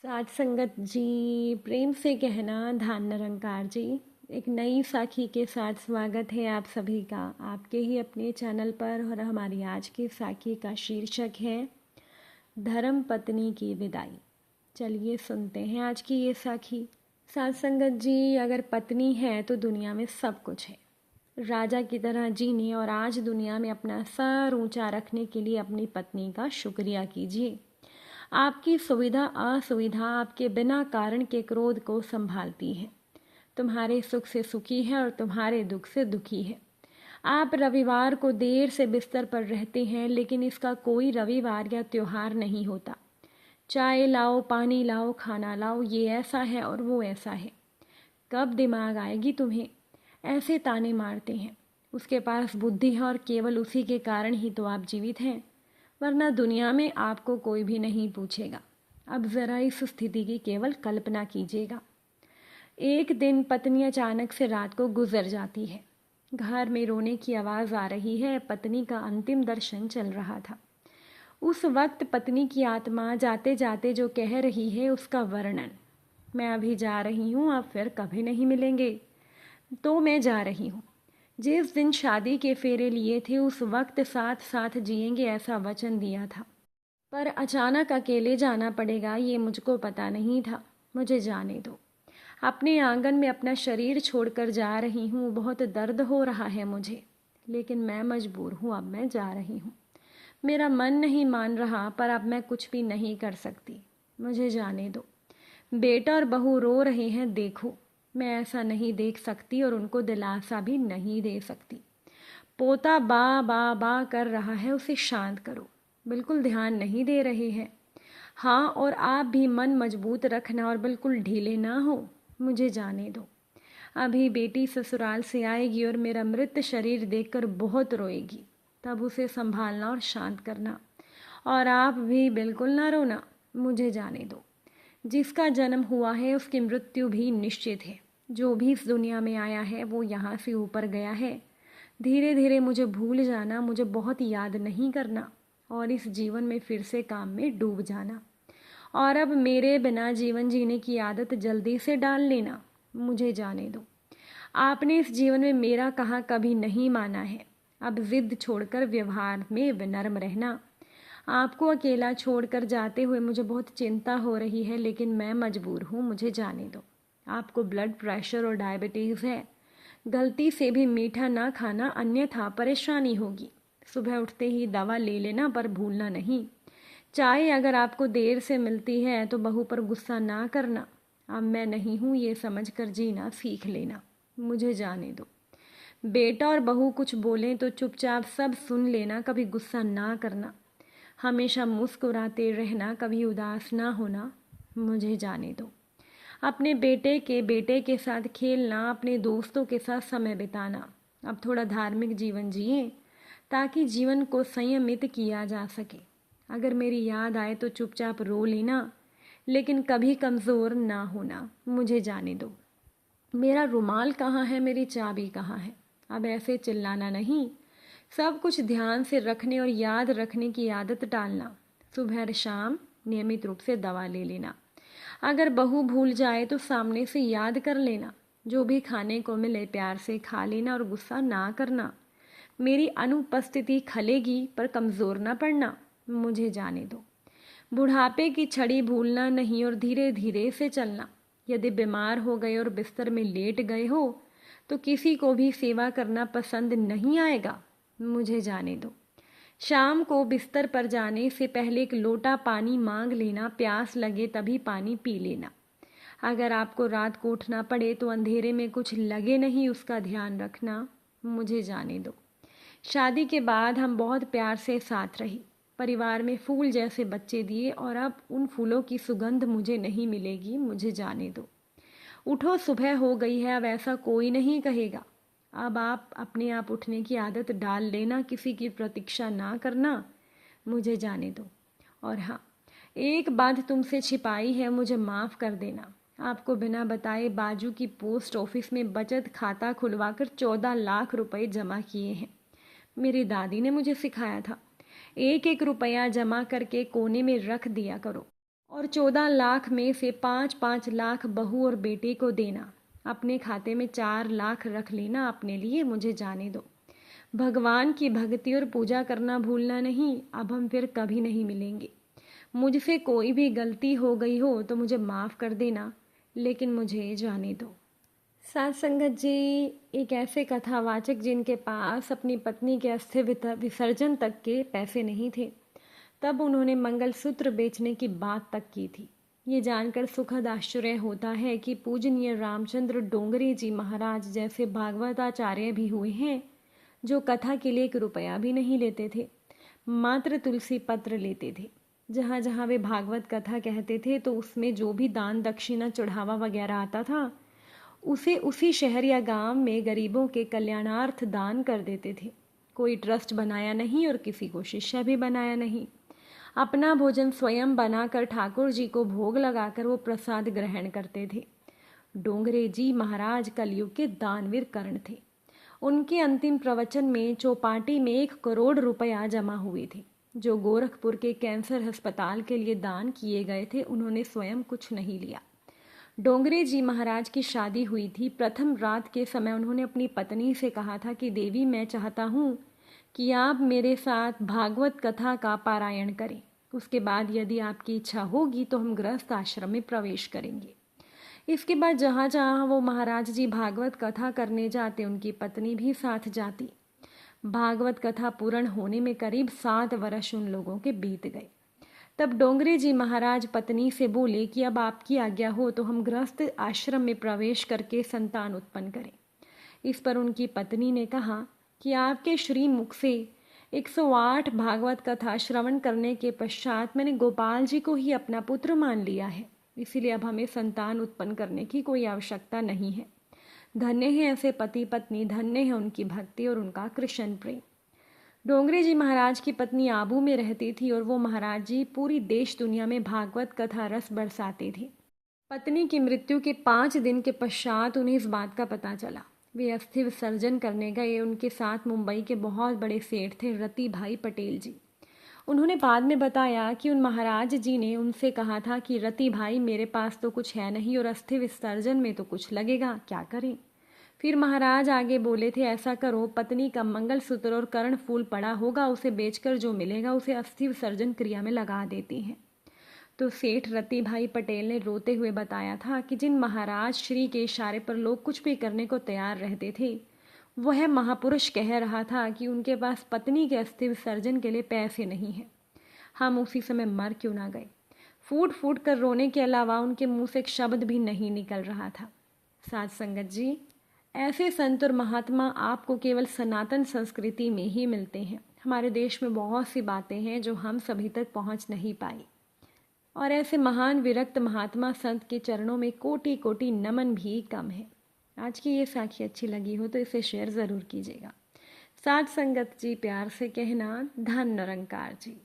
साध संगत जी, प्रेम से कहना धान निरंकार जी। एक नई साखी के साथ स्वागत है आप सभी का आपके ही अपने चैनल पर। और हमारी आज की साखी का शीर्षक है धर्म पत्नी की विदाई। चलिए सुनते हैं आज की ये साखी। साध संगत जी, अगर पत्नी है तो दुनिया में सब कुछ है। राजा की तरह जीने और आज दुनिया में अपना सर ऊंचा रखने के लिए अपनी पत्नी का शुक्रिया कीजिए। आपकी सुविधा असुविधा आपके बिना कारण के क्रोध को संभालती है, तुम्हारे सुख से सुखी है और तुम्हारे दुख से दुखी है। आप रविवार को देर से बिस्तर पर रहते हैं, लेकिन इसका कोई रविवार या त्योहार नहीं होता। चाय लाओ, पानी लाओ, खाना लाओ, ये ऐसा है और वो ऐसा है। कब दिमाग आएगी तुम्हें? ऐसे ताने मारते हैं। उसके पास बुद्धि है और केवल उसी के कारण ही तो आप जीवित हैं, वरना दुनिया में आपको कोई भी नहीं पूछेगा। अब ज़रा इस स्थिति की केवल कल्पना कीजिएगा। एक दिन पत्नी अचानक से रात को गुजर जाती है। घर में रोने की आवाज़ आ रही है। पत्नी का अंतिम दर्शन चल रहा था। उस वक्त पत्नी की आत्मा जाते जाते जो कह रही है उसका वर्णन, मैं अभी जा रही हूँ, अब फिर कभी नहीं मिलेंगे, तो मैं जा रही हूँ। जिस दिन शादी के फेरे लिए थे उस वक्त साथ साथ जिएंगे ऐसा वचन दिया था, पर अचानक अकेले जाना पड़ेगा ये मुझको पता नहीं था। मुझे जाने दो। अपने आंगन में अपना शरीर छोड़कर जा रही हूँ। बहुत दर्द हो रहा है मुझे, लेकिन मैं मजबूर हूँ। अब मैं जा रही हूँ। मेरा मन नहीं मान रहा, पर अब मैं कुछ भी नहीं कर सकती। मुझे जाने दो। बेटा और बहू रो रहे हैं, देखो। मैं ऐसा नहीं देख सकती और उनको दिलासा भी नहीं दे सकती। पोता बा बा बा कर रहा है, उसे शांत करो। बिल्कुल ध्यान नहीं दे रहे हैं। हाँ, और आप भी मन मजबूत रखना और बिल्कुल ढीले ना हो। मुझे जाने दो। अभी बेटी ससुराल से आएगी और मेरा मृत शरीर देखकर बहुत रोएगी, तब उसे संभालना और शांत करना। और आप भी बिल्कुल ना रोना। मुझे जाने दो। जिसका जन्म हुआ है उसकी मृत्यु भी निश्चित है। जो भी इस दुनिया में आया है वो यहाँ से ऊपर गया है। धीरे धीरे मुझे भूल जाना, मुझे बहुत याद नहीं करना और इस जीवन में फिर से काम में डूब जाना। और अब मेरे बिना जीवन जीने की आदत जल्दी से डाल लेना। मुझे जाने दो। आपने इस जीवन में मेरा कहा कभी नहीं माना है। अब जिद छोड़कर व्यवहार में विनम्र रहना। आपको अकेला छोड़कर जाते हुए मुझे बहुत चिंता हो रही है, लेकिन मैं मजबूर हूँ। मुझे जाने दो। आपको ब्लड प्रेशर और डायबिटीज़ है। गलती से भी मीठा ना खाना, अन्यथा परेशानी होगी। सुबह उठते ही दवा ले लेना, पर भूलना नहीं। चाय अगर आपको देर से मिलती है तो बहू पर गुस्सा ना करना। अब मैं नहीं हूँ ये समझकर जीना सीख लेना। मुझे जाने दो। बेटा और बहू कुछ बोलें तो चुपचाप सब सुन लेना, कभी गुस्सा ना करना। हमेशा मुस्कुराते रहना, कभी उदास ना होना। मुझे जाने दो। अपने बेटे के साथ खेलना, अपने दोस्तों के साथ समय बिताना। अब थोड़ा धार्मिक जीवन जिए ताकि जीवन को संयमित किया जा सके। अगर मेरी याद आए तो चुपचाप रो लेना, लेकिन कभी कमज़ोर ना होना। मुझे जाने दो। मेरा रुमाल कहाँ है, मेरी चाबी कहाँ है? अब ऐसे चिल्लाना नहीं। सब कुछ ध्यान से रखने और याद रखने की आदत डालना। सुबह शाम नियमित रूप से दवा ले लेना। अगर बहू भूल जाए तो सामने से याद कर लेना। जो भी खाने को मिले प्यार से खा लेना और गुस्सा ना करना। मेरी अनुपस्थिति खलेगी, पर कमज़ोर ना पड़ना। मुझे जाने दो। बुढ़ापे की छड़ी भूलना नहीं और धीरे धीरे से चलना। यदि बीमार हो गए और बिस्तर में लेट गए हो तो किसी को भी सेवा करना पसंद नहीं आएगा। मुझे जाने दो। शाम को बिस्तर पर जाने से पहले एक लोटा पानी मांग लेना। प्यास लगे तभी पानी पी लेना। अगर आपको रात को उठना पड़े तो अंधेरे में कुछ लगे नहीं, उसका ध्यान रखना। मुझे जाने दो। शादी के बाद हम बहुत प्यार से साथ रहे। परिवार में फूल जैसे बच्चे दिए और अब उन फूलों की सुगंध मुझे नहीं मिलेगी। मुझे जाने दो। उठो, सुबह हो गई है, अब ऐसा कोई नहीं कहेगा। अब आप अपने आप उठने की आदत डाल लेना, किसी की प्रतीक्षा ना करना। मुझे जाने दो। और हाँ, एक बात तुमसे छिपाई है, मुझे माफ़ कर देना। आपको बिना बताए बाजू की पोस्ट ऑफिस में बचत खाता खुलवाकर 14 लाख रुपए जमा किए हैं। मेरी दादी ने मुझे सिखाया था, एक एक रुपया जमा करके कोने में रख दिया करो। और 14 लाख में से 5-5 लाख बहू और बेटे को देना। अपने खाते में 4 लाख रख लेना अपने लिए, मुझे जाने दो। भगवान की भक्ति और पूजा करना भूलना नहीं, अब हम फिर कभी नहीं मिलेंगे। मुझसे कोई भी गलती हो गई हो तो मुझे माफ़ कर देना, लेकिन मुझे जाने दो। साथ संगत जी, एक ऐसे कथावाचक जिनके पास अपनी पत्नी के अस्थि विसर्जन तक के पैसे नहीं थे, तब उन्होंने मंगलसूत्र बेचने की बात तक की थी। ये जानकर सुखद आश्चर्य होता है कि पूजनीय रामचंद्र डोंगरे जी महाराज जैसे भागवताचार्य भी हुए हैं, जो कथा के लिए 1 रुपया भी नहीं लेते थे, मात्र तुलसी पत्र लेते थे। जहाँ जहाँ वे भागवत कथा कहते थे तो उसमें जो भी दान दक्षिणा चढ़ावा वगैरह आता था, उसे उसी शहर या गांव में गरीबों के कल्याणार्थ दान कर देते थे। कोई ट्रस्ट बनाया नहीं और किसी को शिष्य भी बनाया नहीं। अपना भोजन स्वयं बनाकर ठाकुर जी को भोग लगाकर वो प्रसाद ग्रहण करते थे। डोंगरे जी महाराज कलयुग के दानवीर कर्ण थे। उनके अंतिम प्रवचन में चौपाटी में 1 करोड़ रुपया जमा हुए थे, जो गोरखपुर के कैंसर अस्पताल के लिए दान किए गए थे। उन्होंने स्वयं कुछ नहीं लिया। डोंगरे जी महाराज की शादी हुई थी। प्रथम रात के समय उन्होंने अपनी पत्नी से कहा था कि देवी, मैं चाहता हूँ कि आप मेरे साथ भागवत कथा का पारायण करें। उसके बाद यदि आपकी इच्छा होगी तो हम गृहस्थ आश्रम में प्रवेश करेंगे। इसके बाद जहाँ जहाँ वो महाराज जी भागवत कथा करने जाते, उनकी पत्नी भी साथ जाती। भागवत कथा पूर्ण होने में करीब 7 वर्ष उन लोगों के बीत गए। तब डोंगरे जी महाराज पत्नी से बोले कि अब आपकी आज्ञा हो तो हम गृहस्थ आश्रम में प्रवेश करके संतान उत्पन्न करें। इस पर उनकी पत्नी ने कहा कि आपके श्री मुख से 108 भागवत कथा श्रवण करने के पश्चात मैंने गोपाल जी को ही अपना पुत्र मान लिया है, इसीलिए अब हमें संतान उत्पन्न करने की कोई आवश्यकता नहीं है। धन्य है ऐसे पति पत्नी, धन्य है उनकी भक्ति और उनका कृष्ण प्रेम। डोंगरे जी महाराज की पत्नी आबू में रहती थी और वो महाराज जी पूरी देश दुनिया में भागवत कथा रस बरसाते थे। पत्नी की मृत्यु के 5 दिन के पश्चात उन्हें इस बात का पता चला। वे अस्थि विसर्जन करने गए। उनके साथ मुंबई के बहुत बड़े सेठ थे, रति भाई पटेल जी। उन्होंने बाद में बताया कि उन महाराज जी ने उनसे कहा था कि रति भाई, मेरे पास तो कुछ है नहीं और अस्थि विसर्जन में तो कुछ लगेगा, क्या करें। फिर महाराज आगे बोले थे, ऐसा करो, पत्नी का मंगलसूत्र और कर्ण फूल पड़ा होगा, उसे बेचकर जो मिलेगा उसे अस्थि विसर्जन क्रिया में लगा देती हैं। तो सेठ रति भाई पटेल ने रोते हुए बताया था कि जिन महाराज श्री के इशारे पर लोग कुछ भी करने को तैयार रहते थे, वह महापुरुष कह रहा था कि उनके पास पत्नी के अस्थि विसर्जन के लिए पैसे नहीं हैं। हम उसी समय मर क्यों ना गए। फूट फूट कर रोने के अलावा उनके मुंह से एक शब्द भी नहीं निकल रहा था। साथ संगत जी, ऐसे संत और महात्मा आपको केवल सनातन संस्कृति में ही मिलते हैं। हमारे देश में बहुत सी बातें हैं जो हम सभी तक पहुंच नहीं पाई, और ऐसे महान विरक्त महात्मा संत के चरणों में कोटि कोटि नमन भी कम है। आज की ये साखी अच्छी लगी हो तो इसे शेयर ज़रूर कीजिएगा। साथ संगत जी, प्यार से कहना, धन निरंकार जी।